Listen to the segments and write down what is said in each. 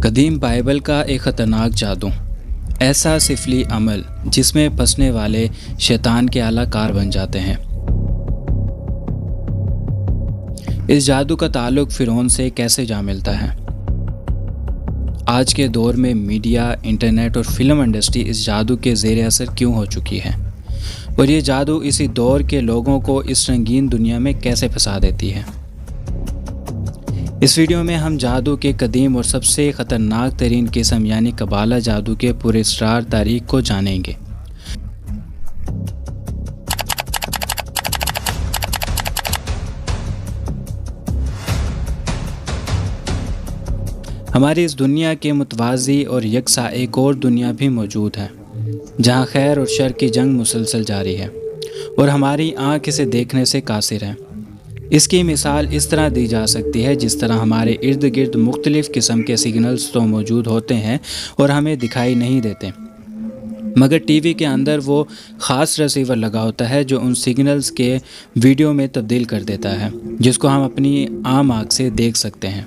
قدیم بائبل کا ایک خطرناک جادو، ایسا سفلی عمل جس میں پھنسنے والے شیطان کے اعلیٰ کار بن جاتے ہیں۔ اس جادو کا تعلق فرعون سے کیسے جا ملتا ہے؟ آج کے دور میں میڈیا، انٹرنیٹ اور فلم انڈسٹری اس جادو کے زیر اثر کیوں ہو چکی ہے؟ اور یہ جادو اسی دور کے لوگوں کو اس رنگین دنیا میں کیسے پھنسا دیتی ہے؟ اس ویڈیو میں ہم جادو کے قدیم اور سب سے خطرناک ترین قسم یعنی قبالہ جادو کے پراسرار تاریخ کو جانیں گے۔ ہماری اس دنیا کے متوازی اور یکساں ایک اور دنیا بھی موجود ہے جہاں خیر اور شر کی جنگ مسلسل جاری ہے اور ہماری آنکھ اسے دیکھنے سے قاصر ہے۔ اس کی مثال اس طرح دی جا سکتی ہے جس طرح ہمارے ارد گرد مختلف قسم کے سگنلز تو موجود ہوتے ہیں اور ہمیں دکھائی نہیں دیتے، مگر ٹی وی کے اندر وہ خاص ریسیور لگا ہوتا ہے جو ان سگنلز کے ویڈیو میں تبدیل کر دیتا ہے جس کو ہم اپنی عام آنکھ سے دیکھ سکتے ہیں۔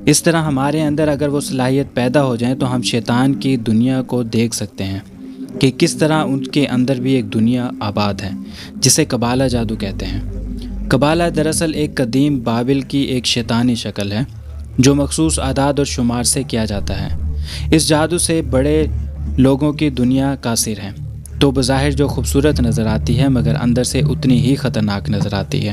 اس طرح ہمارے اندر اگر وہ صلاحیت پیدا ہو جائے تو ہم شیطان کی دنیا کو دیکھ سکتے ہیں کہ کس طرح ان کے اندر بھی ایک دنیا آباد ہے جسے قبالہ جادو کہتے ہیں۔ قبالہ دراصل ایک قدیم بابل کی ایک شیطانی شکل ہے جو مخصوص اعداد اور شمار سے کیا جاتا ہے۔ اس جادو سے بڑے لوگوں کی دنیا قاصر ہے تو بظاہر جو خوبصورت نظر آتی ہے مگر اندر سے اتنی ہی خطرناک نظر آتی ہے۔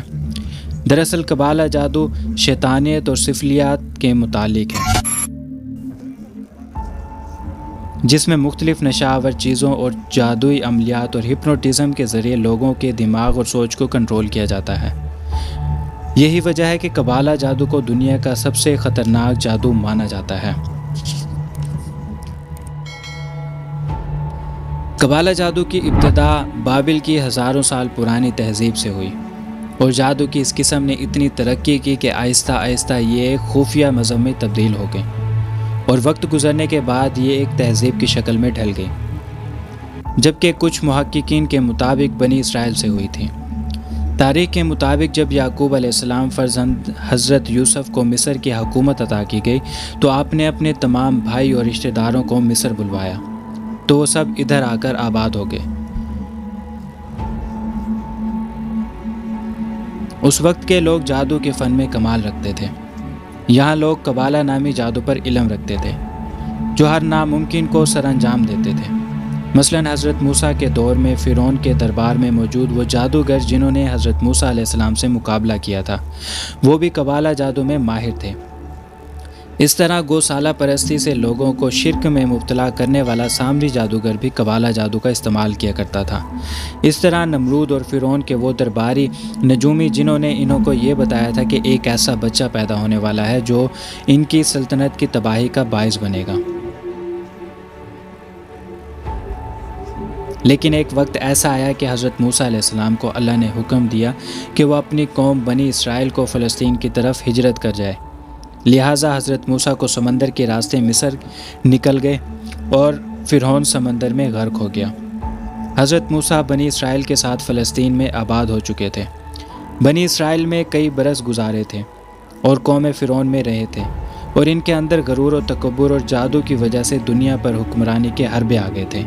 دراصل قبالہ جادو شیطانیت اور سفلیات کے متعلق ہے جس میں مختلف نشاور چیزوں اور جادوئی عملیات اور ہپنوٹزم کے ذریعے لوگوں کے دماغ اور سوچ کو کنٹرول کیا جاتا ہے۔ یہی وجہ ہے کہ قبالہ جادو کو دنیا کا سب سے خطرناک جادو مانا جاتا ہے۔ قبالہ جادو کی ابتدا بابل کی ہزاروں سال پرانی تہذیب سے ہوئی اور جادو کی اس قسم نے اتنی ترقی کی کہ آہستہ آہستہ یہ ایک خفیہ مذہب میں تبدیل ہو گئی اور وقت گزرنے کے بعد یہ ایک تہذیب کی شکل میں ڈھل گئی، جبکہ کچھ محققین کے مطابق بنی اسرائیل سے ہوئی تھی۔ تاریخ کے مطابق جب یعقوب علیہ السلام فرزند حضرت یوسف کو مصر کی حکومت عطا کی گئی تو آپ نے اپنے تمام بھائی اور رشتہ داروں کو مصر بلوایا تو وہ سب ادھر آ کر آباد ہو گئے۔ اس وقت کے لوگ جادو کے فن میں کمال رکھتے تھے۔ یہاں لوگ قبالہ نامی جادو پر علم رکھتے تھے جو ہر ناممکن کو سر انجام دیتے تھے۔ مثلاً حضرت موسیٰ کے دور میں فرعون کے دربار میں موجود وہ جادوگر جنہوں نے حضرت موسیٰ علیہ السلام سے مقابلہ کیا تھا وہ بھی قبالہ جادو میں ماہر تھے۔ اس طرح گوسالہ پرستی سے لوگوں کو شرک میں مبتلا کرنے والا سامری جادوگر بھی قبالہ جادو کا استعمال کیا کرتا تھا۔ اس طرح نمرود اور فرعون کے وہ درباری نجومی جنہوں نے انہوں کو یہ بتایا تھا کہ ایک ایسا بچہ پیدا ہونے والا ہے جو ان کی سلطنت کی تباہی کا باعث بنے گا۔ لیکن ایک وقت ایسا آیا کہ حضرت موسیٰ علیہ السلام کو اللہ نے حکم دیا کہ وہ اپنی قوم بنی اسرائیل کو فلسطین کی طرف ہجرت کر جائے، لہٰذا حضرت موسیٰ کو سمندر کے راستے مصر نکل گئے اور فرعون سمندر میں غرق ہو گیا۔ حضرت موسیٰ بنی اسرائیل کے ساتھ فلسطین میں آباد ہو چکے تھے۔ بنی اسرائیل میں کئی برس گزارے تھے اور قوم فرعون میں رہے تھے اور ان کے اندر غرور و تکبر اور جادو کی وجہ سے دنیا پر حکمرانی کے حربے آ گئے تھے،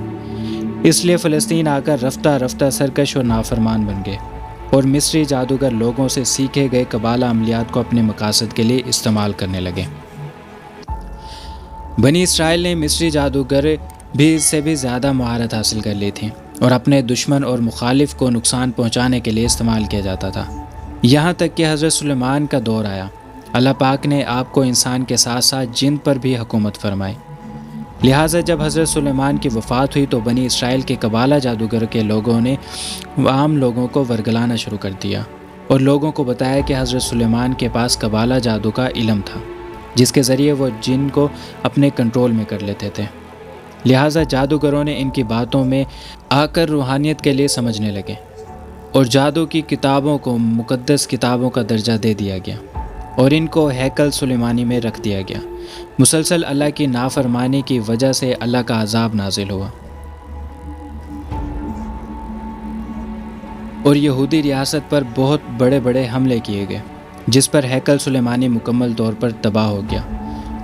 اس لیے فلسطین آ کر رفتہ رفتہ سرکش اور نافرمان بن گئے اور مصری جادوگر لوگوں سے سیکھے گئے قبالہ عملیات کو اپنے مقاصد کے لیے استعمال کرنے لگے۔ بنی اسرائیل نے مصری جادوگر بھی اس سے بھی زیادہ مہارت حاصل کر لی تھی اور اپنے دشمن اور مخالف کو نقصان پہنچانے کے لیے استعمال کیا جاتا تھا، یہاں تک کہ حضرت سلیمان کا دور آیا۔ اللہ پاک نے آپ کو انسان کے ساتھ ساتھ جن پر بھی حکومت فرمائی، لہٰذا جب حضرت سلیمان کی وفات ہوئی تو بنی اسرائیل کے قبالہ جادوگر کے لوگوں نے عام لوگوں کو ورگلانا شروع کر دیا اور لوگوں کو بتایا کہ حضرت سلیمان کے پاس قبالہ جادو کا علم تھا جس کے ذریعے وہ جن کو اپنے کنٹرول میں کر لیتے تھے۔ لہٰذا جادوگروں نے ان کی باتوں میں آ کر روحانیت کے لیے سمجھنے لگے اور جادو کی کتابوں کو مقدس کتابوں کا درجہ دے دیا گیا اور ان کو ہیکل سلیمانی میں رکھ دیا گیا۔ مسلسل اللہ کی نافرمانی کی وجہ سے اللہ کا عذاب نازل ہوا اور یہودی ریاست پر بہت بڑے بڑے حملے کیے گئے جس پر ہیکل سلیمانی مکمل طور پر تباہ ہو گیا